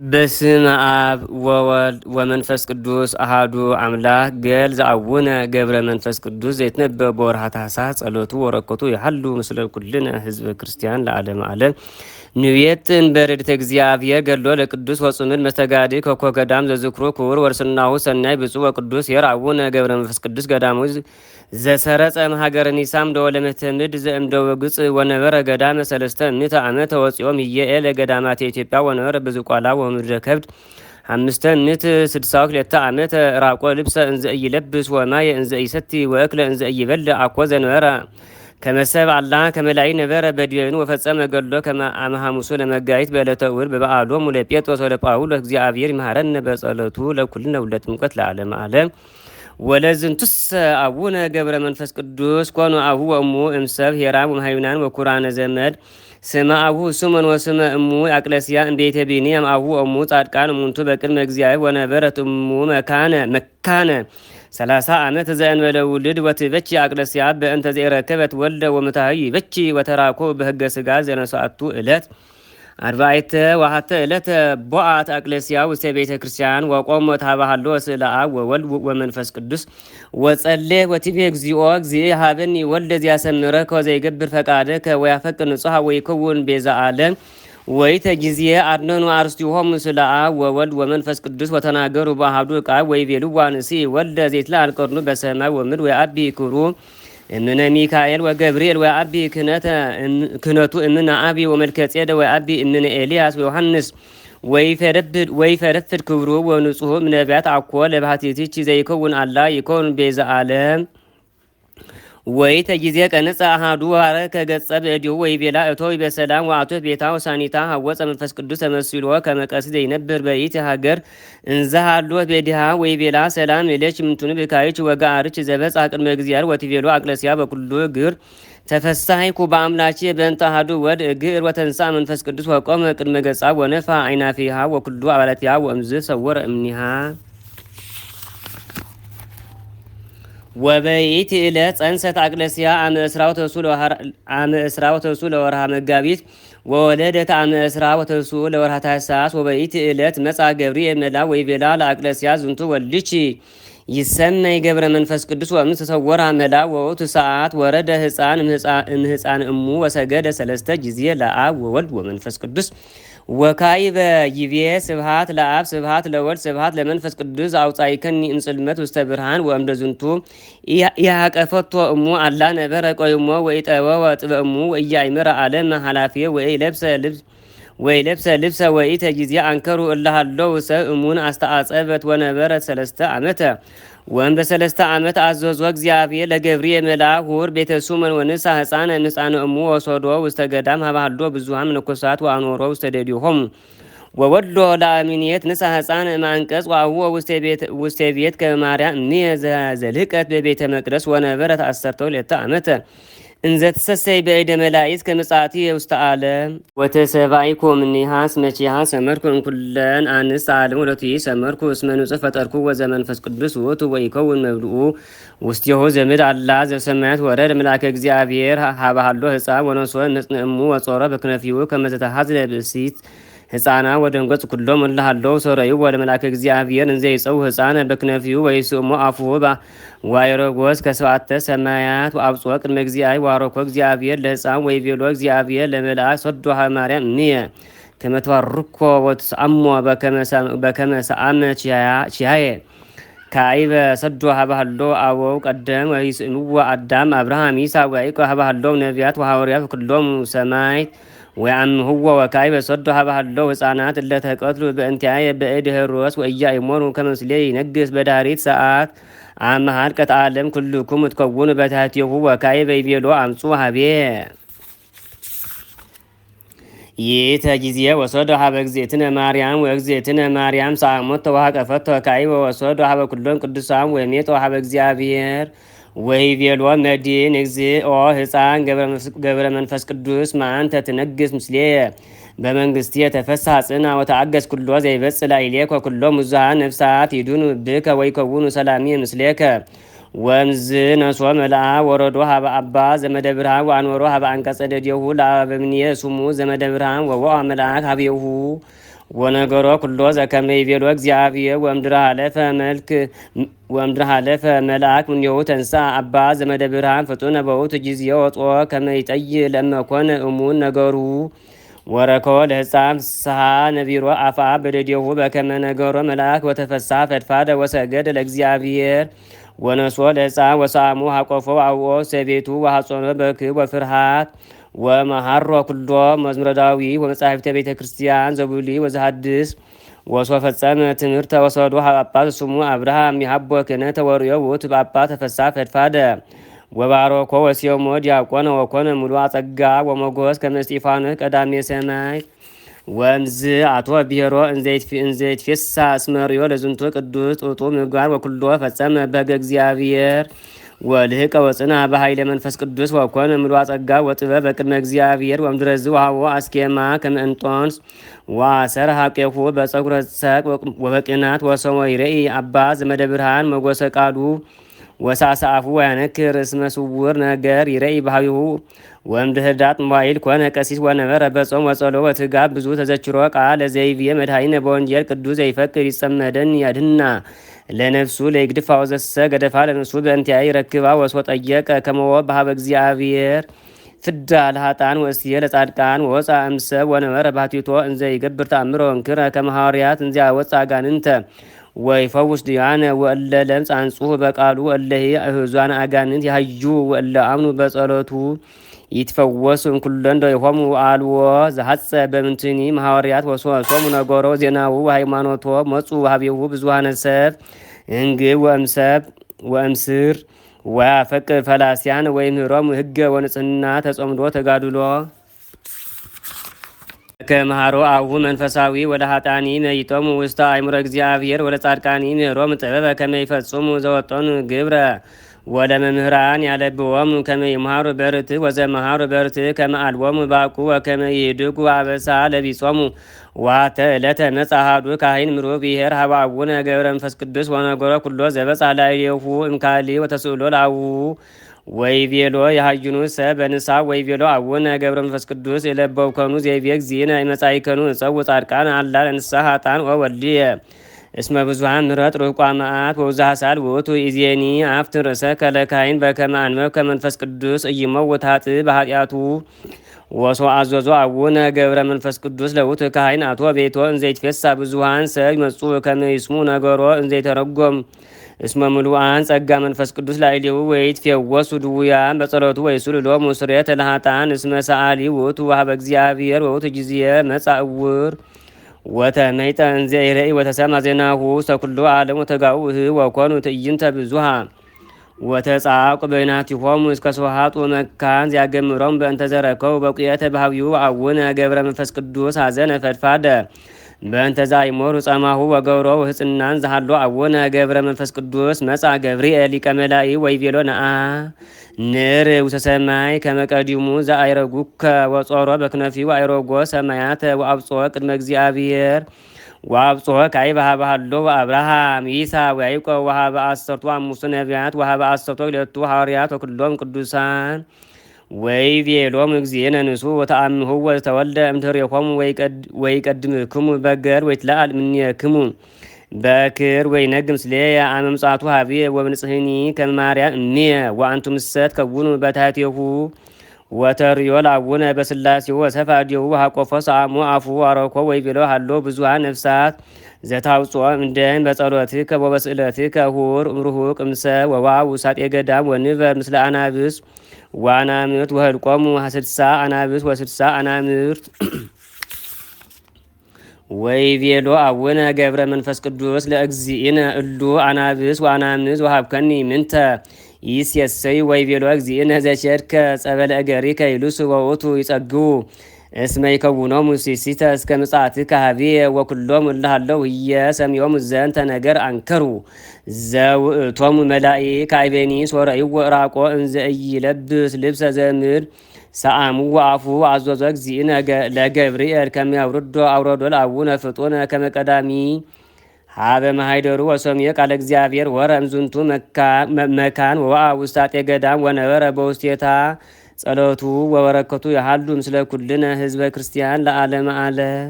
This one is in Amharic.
በስመ አብ ወወልድ ወመንፈስ ቅዱስ አሃዱ አምላክ ገል ዘአቡነ ገብረ መንፈስ ቅዱስ ዘይትነበብ በወርኃ ታኅሣሥ ጸሎቱ ወረከቱ ይሐሉ ምስለ ኩልነ ህዝበ ክርስቲያን ለዓለመ ዓለም። ንቤትን በረድኤተ እግዚአብሔር ገድሎ ለቅዱስ ወጽምድ መስተጋድል ከኮ ገዳም ዘዝክሮ ክቡር ወርስናሁ ሰናይ ብፁዕ ወቅዱስ ኄር አቡነ ገብረ መንፈስ ቅዱስ ገዳማዊ ዘሰረጸ ሀገረ ኒሳም ደወለ ምትምድ ዘእምደወ ግጽ ወነበረ ገዳመ ሰለስተ ምዕተ ዓመተ ወፂኦም ህየኤለ ገዳማት ኢትዮጵያ ወነበረ ብዙቋላ ወምድረ ከብድ አምስተ ምዕት ስድሳ ወክልኤተ ዓመተ ራቆ ልብሰ እንዘ ኢይለብስ ወማየ እንዘ ኢሰቲ ወእክለ እንዘ ኢይበልዕ አኮ ዘነበረ ከመሰብ አላ ከመላይ ነበረ በዲኑ ወፈጸመ ገድሎ ከመ አመ ሐሙሱ ለመጋቢት በዕለተ እሑድ በበዓሎሙ ለጴጥሮስ ወለጳውሎስ እግዚአብሔር ይምሃረነ በጸሎቱ ለኩልነ ወለጥምቀት ለዓለመ ዓለም። ወለዝንቱሰ አቡነ ገብረ መንፈስ ቅዱስ ኮኑ አቡ ወእሙ እምሰብ ሄራም ወመሃይናን ወኩራነ ዘመድ ስመ አቡ ስሙን ወስመ እሙ አቅለስያ እንቤተ ቢንያም አቡ ወእሙ ጻድቃን እሙንቱ በቅድመ እግዚአብሔር ወነበረት እሙ መካነ 30 ዓመት ዘእንበለ ውልድ ወትበቺ አቅለስያ በእንተ ዘረከበት ወልደ ወምታዊ በቺ ወተራኮ በህገ ስጋ ዘነሳቱ ዕለት አርባዕተ ወሐተ ዕለተ ቦአት አቅለስያ ውስተ ቤተ ክርስቲያን ወቆሞ ታባሃሎ ስለ አብ ወወልድ ወመንፈስ ቅዱስ ወጸሌ ወቲቤ እግዚኦ እግዚእ ሀበኒ ወልደ ዚያሰምረ ከዘይገብር ፈቃደከ ወያፈቅር ንጹሐ ወይከውን ቤዛ ዓለም ወይተ ጊዜ አድነኑ አርስቲሆሙ ስለ አብ ወወልድ ወመንፈስ ቅዱስ ወተናገሩ በአሐዱ ቃል ወይቤልዋ ንሲ ወልደ ዘይትላ አልቀርኑ በሰማይ ወምድር ወየአቢ ክብሩ እምነ ሚካኤል ወገብርኤል ወየአቢ ክህነቱ እምነ አቢ ወመልከጼዴቅ ወየአቢ እምነ ኤልያስ ወዮሐንስ ወይፈረፍድ ክብሩ ወንጹሕ እምነቢያት አኮ ለባሕቲትች ዘይከውን አላ ይከውን ቤዛ ዓለም። ወይተ ጊዜ ቀንጸ አሐዱ ባረከ ገጸ በእዴሁ ወይቤላ እቶይ በሰላም ወአቶት ቤታ ወሳኒታ ሐወፀ መንፈስ ቅዱስ ተመስሎ ከመቀስ ዘይነብር በይት ሀገር እንዘሃሎት በዲሃ ወይቤላ ሰላም እለች ምንቱን ብካይች ወጋአርች ዘበጽ ቅድመ እግዚአብሔር ወቲቤሎ አቅለስያ በኩሉ እግር ተፈሳይኩ በአምላቼ በእንተ አሐዱ ወድ እግር ወተንሳ መንፈስ ቅዱስ ወቆመ ቅድመ ገጻ ወነፋ አይናፊሃ ወኩሉ አባላቲሃ ወእምዝ ሰወረ እምኒሃ። ወበይት ዕለት ጸንሰት አቅለስያ አመ እስራ ወተሱ ለወርሃ መጋቢት ወወለደት አመ እስራ ወተሱ ለወርሃ ታኅሣሥ። ወበይት ዕለት መጻ ገብርኤል መልአክ ወይቤላ ለአቅለስያ ዝንቱ ወልድኪ ይሰመይ ገብረ መንፈስ ቅዱስ ወእምዝ ተሰወራ መልአክ ወውእቱ ሰዓት ወረደ ሕፃን እምህፃን እሙ ወሰገደ 3 ጊዜ ለአብ ወወልድ ወመንፈስ ቅዱስ ወካዕበ ይቤ ስብሐት ለአብ ስብሐት ለወልድ ስብሐት ለመንፈስ ቅዱስ አውጻእከኒ እምጽልመት ውስተ ብርሃን ወእምደ ዝንቱ ኢያቀፈቶ እሙ አላ ነበረ ቆይሞ ወኢጠወወ ጥበእሙ ወኢያእመረ ዓለመ ኃላፊየ ወኢለብሰ ልብሰ ወኢተ ጊዜ አንከሩ እልሃለሁ ሰብ እሙን አስተአጸበት ወነበረት 3 ዓመተ ወእምደ 3 ዓመት አዘዞ እግዚአብሔር ለገብርኤል መልአክ ሁር ቤተ ሱመን ወንሳ ሕፃነ እምሕፃነ እሙ ወሰዶ ውስተ ገዳም ሀባሃሎ ብዙኃን መነኮሳት ወአኖሮ ውስተ ደዲሆሙ ወወሎ ለአሚኔት ንሳ ሕፃነ እምአንቀጽ ወአውኅ ውስተ ቤት ከማርያም እምኔ ዘልህቀት በቤተ መቅደስ ወነበረት 12 ዓመተ እንዘ ትሰሰይ በእደ መላእክት ከመጻቲ ውስተ ዓለም ወተሰባይኮ እምኔሃ ስመቺሃ ሰመርኩ እንኩለን አንስት ዓለም ወለቱ ሰመርኩ እስመ ንጹሕ ፈጠርኩ ወዘመንፈስ ቅዱስ ውእቱ ወይከውን መብልኡ ውስቴሆ ዘምድ አላ ዘበሰማያት ወረደ መልአከ እግዚአብሔር ሀበሃሎ ሕፃን ወነሶ እሙ ወጾረ በክነፊሁ ከመ ዘተሐዝለ ብእሲት ሕፃና ወደንገጽ ኩሎም እልሃለሁ ሰረዩ ወደ መልአከ እግዚአብሔር እንዘ ይጸው ሕፃነ በክነፊሁ ወይስሞ አፉሁ ዋይረጎስ ከሰባተ ሰማያት ወአብጽሖ ቅድመ እግዚአብሔር ዋረኮ እግዚአብሔር ለሕፃን ወይቤሎ እግዚአብሔር ለመልአክ ሰዶሃ ማርያም እምኔየ ከመ ትባርኮ ወትስአሞ በከመ ሰአመ ቺሃየ ካዕበ ሰዶሃ ባህሎ አበው ቀደም ወይስእምዎ አዳም አብርሃም ይስሐቅ ወያዕቆብ ሀበሃሎ ነቢያት ወሐዋርያት ኩሎሙ ሰማዕት ወያምኅዎ ወካዕበ ሰዶሃ ባህሎ ሕፃናት እለ ተቀትሉ በእንቲአየ በእድ ሄሮድስ ወኢያእመሩ ከመ ምስሌየ ይነግሥ በዳሪት ሰዓት አመ ኀልቀት ዓለም ኩልክሙ ትከውኑ በታሕቲሁ ወካዕበ ይቤሎ አምጹ ኀቤየ ይእተ ጊዜ ወሰዶ ሀበ እግዝእትነ ማርያም ወእግዝእትነ ማርያም ሰአሞቶ ወሀቀፈቶ ካዕበ ወሰዶ ሀበ ኩሎን ቅዱሳን ወሜጦ ሀበ እግዚአብሔር ወይቤሎ መድኅን እግዚኦ ሕፃን ገብረ መንፈስ ቅዱስ ማንተ ትነግሥ ምስሌየ በመንግሥትየ ተፈሥሐ ጽንዓ ወተአገሥ ኩሎ ዘይበጽሕ ላዕሌከ ኩሎ ሙዙኃን ነፍሳት ይድኑ ብከ ወይከውኑ ሰላምየ ምስሌከ ወእምዝ ነሶ መልአክ ወረዶ ሀበ አባ ዘመደ ብርሃን ወአንወሮ ሀበ አንቀጸ ደዴሁ ለአበምኔ ስሙ ዘመደ ብርሃን ወወአ መልአክ ሀቤሁ ወነገሮ ኩሎ ዘከመ ይቤሎ እግዚአብሔር ወምድር ሀለፈ መልአክ እምኔሁ ተንሳ አባ ዘመደ ብርሃን ፍጡነ በውእቱ ጊዜ ወጦ ከመ ይጠይ ለመኮነ እሙን ነገሩ ወረኮ ለሕፃን ፍስሐ ነቢሮ አፋ በደዴሁ በከመ ነገሮ መልአክ ወተፈሳ ፈድፋደ ወሰገደ ለእግዚአብሔር ወነሶ ለሕፃን ወሳሙ ሀቆፎ አውኦ ሰቤቱ ወሐጾኖ በክብ ወፍርሃት ወመሃሮ ኩሎ መዝሙረ ዳዊት ወመጻሕፍተ ቤተ ክርስቲያን ዘቡሊ ወዘሐድስ ወሶ ፈጸመ ትምህርተ ወሰዶ ጳጳስ ስሙ አብርሃም የሀቦ ክህነተ ወርዮ ውእቱ ጳጳስ ተፈሳ ፈድፋደ ወባሮኮ ወሲዮሞ ዲያቆነ ወኮነ ሙሉ አጸጋ ወሞጎስ ከመ እስጢፋኖስ ቀዳሜ ሰማይ ወምዝ አቶ ብሔሮ እንዘይትፌሳ እስመሪዮ ለዝንቱ ቅዱስ ጡጡ ምግባር ወኩሎ ፈጸመ በገ እግዚአብሔር ወልህቀ ወጽና በኃይለ መንፈስ ቅዱስ ወኮነ ሙሉ አጸጋ ወጥበብ በቅድመ እግዚአብሔር ወምድረዝ ውሃቦ አስኬማ ከመ እንጦንስ ዋሰር ሀቄሁ በጸጉረ ሰቅ ወበቅናት ወሰሞ ይረኢ አባ ዘመደ ብርሃን መጎሰ ቃሉ ወሳሳፉ ወያነክር እስመ ስውር ነገር ይረኢ ባህቢሁ ወእምድኅዳት ሞባይል ኮነ ቀሲስ ወነበረ በጾም ወጸሎ ወትጋብ ብዙ ተዘችሮ ቃለ ዘይብየ መድኃኒነ በወንጌል ቅዱስ ዘይፈቅድ ይጸመደን ያድህና ለነፍሱ ለይግድፋ ወዘሰ ገደፋ ለነፍሱ በእንቲያ ይረክባ ወስወ ጠየቀ ከመወ በሀበ እግዚአብሔር ፍዳ ለሃጣን ወእስየ ለጻድቃን ወወፃ እምሰብ ወነበረ ባሕቲቶ እንዘ ይገብር ተአምሮ እንክረ ከመ ሐዋርያት እንዚያ ወፃ አጋንንተ ወይፈውስ ድያነ ወእለ ለምጽ አንጹህ በቃሉ ወእለሂ እህዟን አጋንንት ያህዩ ወእለ አምኑ በጸሎቱ ይትፈወሱ እንኩለንዶ ይሆሙ አልዎ ዘሐጸ በምንትኒ ሐዋርያት ወሶሙ ነገሮ ዜናው ሃይማኖቶ መጹ ሀቤሁ ብዙሃነ ሰብ እንግብ ወእምስር ወያፈቅር ፈላሲያን ወይምህሮም ህገ ወንጽህና ተጾምዶ ተጋድሎ ከመሃሮ አሁ መንፈሳዊ ወደ ሀጣኒ መይጦሙ ውስተ አእምሮ እግዚአብሔር ወደ ጻድቃኒ ምህሮም ጥበበ ከመ ይፈጽሙ ዘወጠኑ ግብረ ወደ መምህራን ያለብዎሙ ከመ ይምሃሩ በርትዕ ወዘመሃሩ በርትዕ ከመ አልቦሙ ባቁ ወከመ ይድጉ አበሳ ለቢጾሙ ዋተ ዕለተ መጽአ አሐዱ ካህን ምሮ ብሔር ሀበ አቡነ ገብረ መንፈስ ቅዱስ ወነገሮ ኩሎ ዘበጽሐ ላዕሌሁ እምካሊ ወተስእሎ ላሁ ወይቤሎ የሃዩኑ ሰብ በንሳ ወይቤሎ አቡነ ገብረ መንፈስ ቅዱስ የለበውከኑ ዘይቤ እግዚእነ ይመጻእከኑ እፀው ጻድቃን አላ ለንስሐ ኃጥአን ወወልድየ እስመ ብዙኃን ምሕረት ርቋ መዓት ወብዝኃ ሳል ውእቱ ኢዜኒ አፍት ርእሰ ከለካይን በከመ አንበብከ መንፈስ ቅዱስ እይመውት ኃጥእ በኃጢአቱ ወሶ አዘዞ አቡነ ገብረ መንፈስ ቅዱስ ለውእቱ ካህን አቶ ቤቶ እንዘይትፌሳ ብዙኃን ሰብ ይመጹ ከመ ይስሙ ነገሮ እንዘይተረጎም እስመ ምሉአን ጸጋ መንፈስ ቅዱስ ላዕሌሁ ወይትፌወሱ ድውያን በጸሎቱ ወይሱል ሎሙ ስርየተ ለኃጥአን እስመ ሰአሊ ውእቱ ወሀበ እግዚአብሔር ወውእቱ ጊዜ መጽአ ዕውር ወተመይጠ እንዘ ይሬኢ ወተሰማ ዜናሁ ሰኩሎ ዓለም ወተጋውህ ወኮኑ ትዕይንተ ብዙሃ ወተጻቁ በይናቲሆሙ እስከ ሰውሃጡ መካን ዚያገምሮም በእንተ ዘረከው በቁየተ ባህቢው አቡነ ገብረ መንፈስ ቅዱስ ሐዘነ ፈድፋደ በእንተ ዛይሞሩ ጸማሁ ወገብሮ ህጽናን ዘሃሎ አቡነ ገብረ መንፈስ ቅዱስ መጽአ ገብርኤል ሊቀ መላእክት ወይቤሎ ነአ ንር ውስተ ሰማይ ከመ ቀዲሙ ዘአይረጉከ ወጾሮ በክነፊው አይሮጎ ሰማያተ ወአብጽሖ ቅድመ እግዚአብሔር ወአብጽሖ ካዕበ ኀበ ሀሎ ወአብርሃም ይስሐቅ ወያዕቆብ ወኀበ አሰርቱ አምስቱ ነቢያት ወኀበ አሰርቱ ክልኤቱ ሐዋርያት ወኩሎም ቅዱሳን ወይቤሎሙ እግዚእነ ንሱ ወተአምሁ ወተወልደ እምድኅሬሆሙ ወይቀድምክሙ በገር ወይትለአል እምኔክሙ በክር ወይነግም ምስሌየ አመ ምጽአቱ ኀቤየ ወብንጽሕኒ ከመ ማርያም እምየ ወአንቱምሰ ትከውኑ በታሕቲሁ ወተርእዮ ለአቡነ በሥላሴሁ ወሰፍሐ እዴሁ ወሐቆፎ ሰአሙ አፉ አረኮ ወይቤሎ ሀሎ ብዙኃን ነፍሳት ዘታውፅኦ እምደም በጸሎትከ ወበስእለትከ ሁር እምርሁቅ እምሰብ ወዋው ውሳጤ ገዳም ወንበር ምስለ አናብስ ወአናምርት ወህልቆሙ 60 አናብስ ወ60 አናምርት ወይቤሎ አቡነ ገብረ መንፈስ ቅዱስ ለእግዚእነ እሉ አናብስ ወአናምስ ወሀብከኒ ምንተ ይሴሰይ ወይቤሎ እግዚእነ ዘቸድከ ጸበለ እገሪከ ይሉሱ ወውእቱ ይጸግቡ እስመ ይከውኖሙ ሲሲተ እስከ ምጽአትከ ኀቤየ ወኩሎሙ እለ ሀለው ህየ ሰሚዖሙ ዘንተ ነገር አንከሩ ዘውእቶሙ መላኢክ ካዕቤኒ ሶረይዎ ዕራቆ እንዘ ኢይለብስ ልብሰ ዘምድር ሰአሙ ወአፉ አዘዞ እግዚእነ ለገብርኤል ከመ ያውርዶ አውረዶ ለአቡነ ፍጡነ ከመ ቀዳሚ ሀበ ማኅደሩ ወሰምየ ቃለ እግዚአብሔር ወረ እምዝንቱ መካን ወወአ ውስጣጤ ገዳም ወነበረ በውስቴታ ጸሎቱ ወበረከቱ ያሃሉ ምስለ ኩልነ ህዝበ ክርስቲያን ለዓለመ ዓለም።